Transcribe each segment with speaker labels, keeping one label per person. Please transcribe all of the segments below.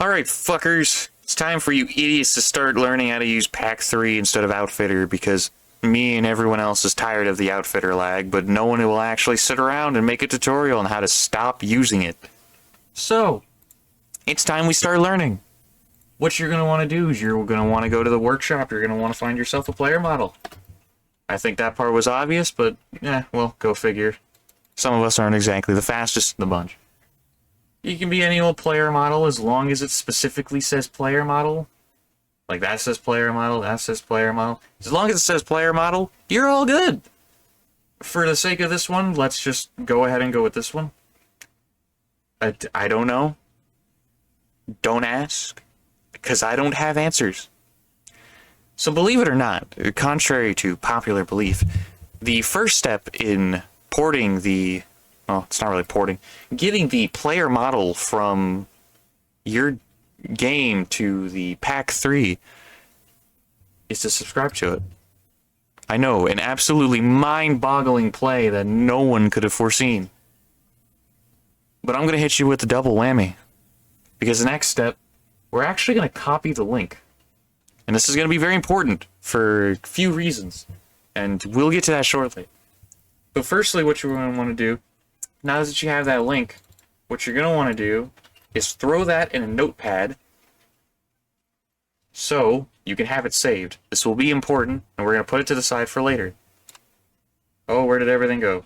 Speaker 1: Alright, fuckers. It's time for you idiots to start learning how to use PAC3 instead of Outfitter because me and everyone else is tired of the Outfitter lag, but no one will actually sit around and make a tutorial on how to stop using it. So, it's time we start learning. What you're going to want to do is you're going to want to go to the workshop. You're going to want to find yourself a player model. I think that part was obvious, but, well, go figure. Some of us aren't exactly the fastest in the bunch. You can be any old player model as long as it specifically says player model. Like that says player model, that says player model. As long as it says player model, you're all good. For the sake of this one, let's just go ahead and go with this one. I don't know. Don't ask, because I don't have answers. So believe it or not, contrary to popular belief, the first step in porting the... well, it's not really porting. Getting the player model from your game to the PAC3 is to subscribe to it. I know, an absolutely mind-boggling play that no one could have foreseen. But I'm going to hit you with the double whammy. Because the next step, we're actually going to copy the link. And this is going to be very important for a few reasons. And we'll get to that shortly. But firstly, what you're going to want to do, now that you have that link, what you're going to want to do is throw that in a notepad so you can have it saved. This will be important, and we're going to put it to the side for later. Oh, where did everything go?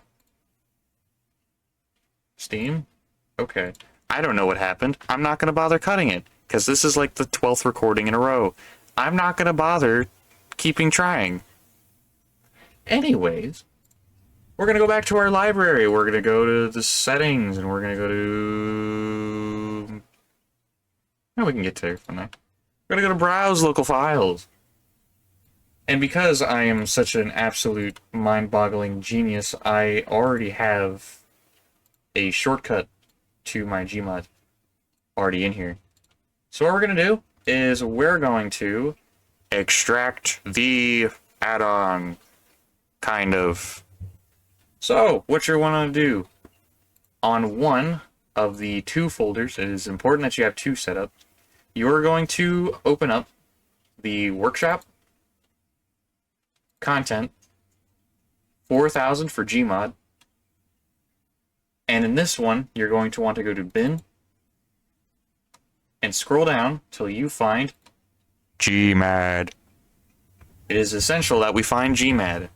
Speaker 1: Steam? Okay. I don't know what happened. I'm not going to bother cutting it, because this is like the 12th recording in a row. I'm not going to bother keeping trying. Anyways... we're going to go back to our library. We're going to go to the settings, and we're going to go to... no, we can get there from there. We're going to go to browse local files. And because I am such an absolute mind-boggling genius, I already have a shortcut to my Gmod already in here. So what we're going to do is we're going to extract the add-on, kind of... so, what you want to do, on one of the two folders, it is important that you have two set up, you're going to open up the workshop, content, 4000 for Gmod, and in this one, you're going to want to go to bin, and scroll down till you find Gmad. It is essential that we find Gmad.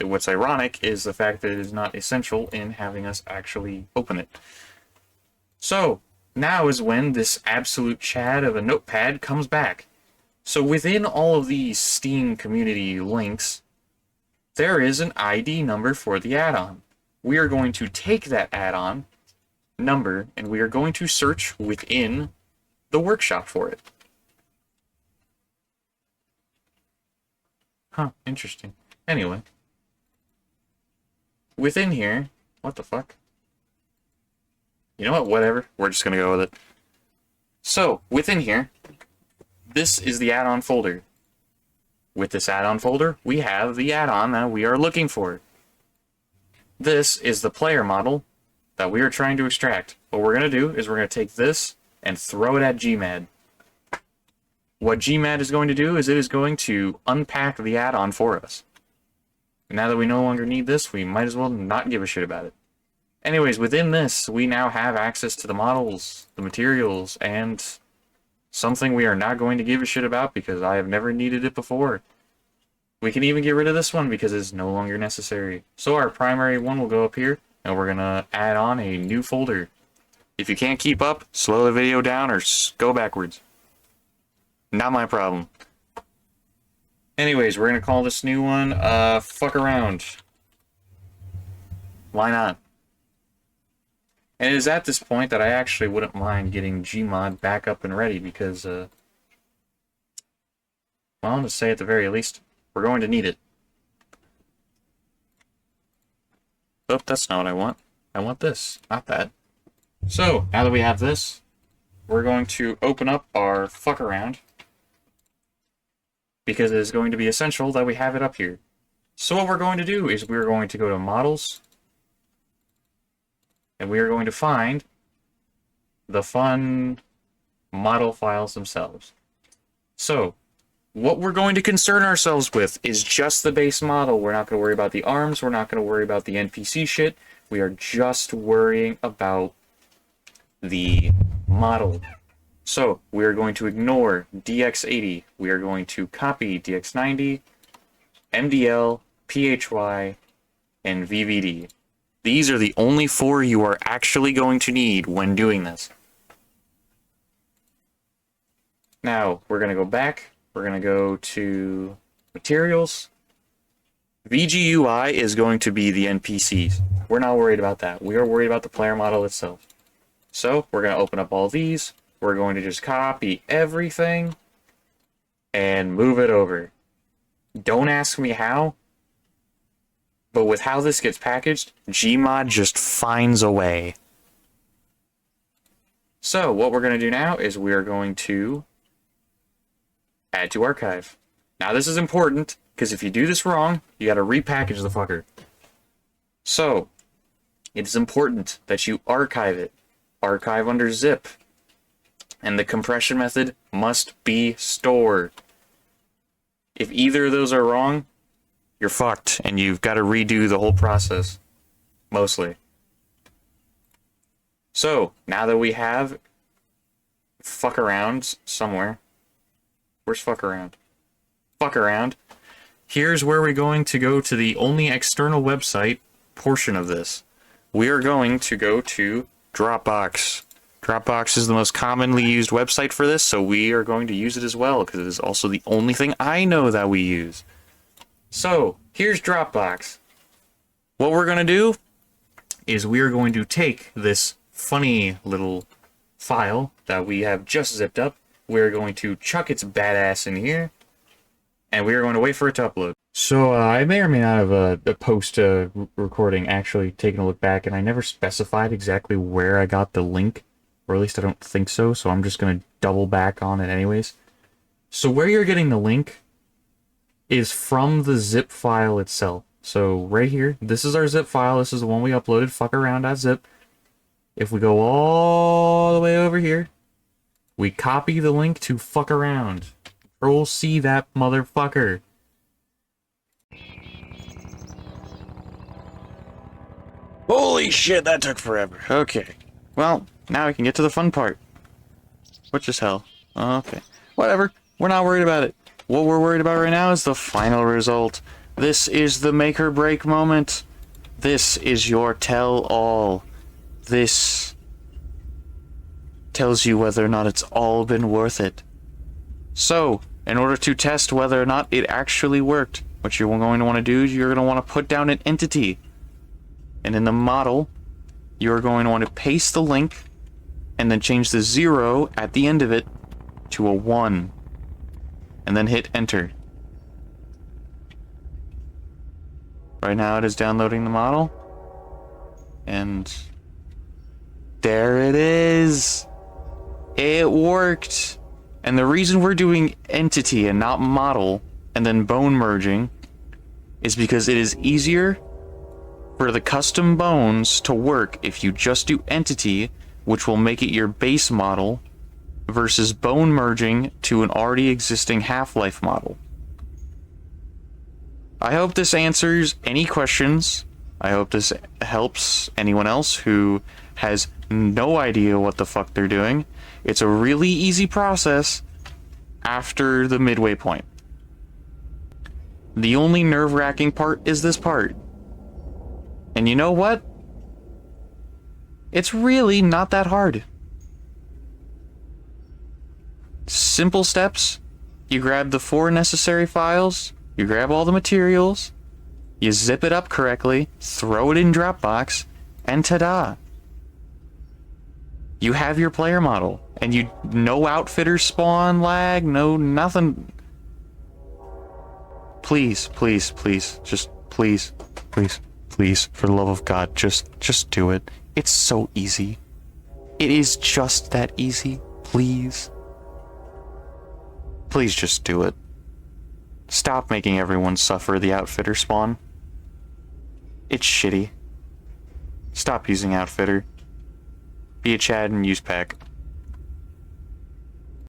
Speaker 1: What's ironic is the fact that it is not essential in having us actually open it. So, now is when this absolute Chad of a notepad comes back. So within all of these Steam community links, there is an ID number for the add-on. We are going to take that add-on number, and we are going to search within the workshop for it. Huh, interesting. Anyway, within here, what the fuck? You know what, whatever, we're just gonna go with it. So, within here, this is the add-on folder. With this add-on folder, we have the add-on that we are looking for. This is the player model that we are trying to extract. What we're gonna do is we're gonna take this and throw it at Gmad. What Gmad is going to do is it is going to unpack the add-on for us. Now that we no longer need this, we might as well not give a shit about it. Anyways, within this, we now have access to the models, the materials, and something we are not going to give a shit about because I have never needed it before. We can even get rid of this one because it's no longer necessary. So our primary one will go up here, and we're going to add on a new folder. If you can't keep up, slow the video down or go backwards. Not my problem. Anyways, we're going to call this new one, Fuck Around. Why not? And it is at this point that I actually wouldn't mind getting Gmod back up and ready because, well, to say at the very least, we're going to need it. Oh, that's not what I want. I want this, not that. So, now that we have this, we're going to open up our Fuck Around, because it is going to be essential that we have it up here. So what we're going to do is we're going to go to Models, and we are going to find the fun model files themselves. So, what we're going to concern ourselves with is just the base model. We're not going to worry about the arms. We're not going to worry about the NPC shit. We are just worrying about the model. So, we are going to ignore DX80. We are going to copy DX90, MDL, PHY, and VVD. These are the only 4 you are actually going to need when doing this. Now, we're going to go back. We're going to go to Materials. VGUI is going to be the NPCs. We're not worried about that. We are worried about the player model itself. So, we're going to open up all these. We're going to just copy everything and move it over. Don't ask me how, but with how this gets packaged, Gmod just finds a way. So, what we're going to do now is we are going to add to archive. Now, this is important, because if you do this wrong, you got to repackage the fucker. So, it's important that you archive it. Archive under zip. And the compression method must be stored. If either of those are wrong, you're fucked, and you've got to redo the whole process. Mostly. So, now that we have fuck around somewhere. Where's fuck around? Fuck around. Here's where we're going to go to the only external website portion of this. We are going to go to Dropbox. Dropbox is the most commonly used website for this, so we are going to use it as well, because it is also the only thing I know that we use. So, here's Dropbox. What we're going to do is we are going to take this funny little file that we have just zipped up. We're going to chuck its badass in here, and we are going to wait for it to upload. So, I may or may not have a post-recording actually taken a look back, and I never specified exactly where I got the link. Or at least I don't think so, so I'm just going to double back on it anyways. So where you're getting the link is from the zip file itself. So right here, this is our zip file. This is the one we uploaded, fuckaround.zip. If we go all the way over here, we copy the link to fuckaround. Control-C that motherfucker. Holy shit, that took forever. Okay. Well, now we can get to the fun part. Which is hell. Okay. Whatever. We're not worried about it. What we're worried about right now is the final result. This is the make or break moment. This is your tell-all. This tells you whether or not it's all been worth it. So, in order to test whether or not it actually worked, what you're going to want to do is you're going to want to put down an entity. And in the model, you're going to want to paste the link and then change the 0 at the end of it to a 1. And then hit enter. Right now it is downloading the model. And there it is. It worked. And the reason we're doing entity and not model and then bone merging is because it is easier for the custom bones to work if you just do entity, which will make it your base model, versus bone merging to an already existing Half-Life model. I hope this answers any questions. I hope this helps anyone else who has no idea what the fuck they're doing. It's a really easy process after the midway point. The only nerve-wracking part is this part. And you know what? It's really not that hard. Simple steps. You grab the 4 necessary files, you grab all the materials, you zip it up correctly, throw it in Dropbox, and ta-da! You have your player model, and no outfitter spawn lag, no nothing. Please, please, please, just please, please. Please, for the love of God, just do it. It's so easy. It is just that easy. Please. Please just do it. Stop making everyone suffer the outfitter spawn. It's shitty. Stop using outfitter. Be a Chad and use PAC.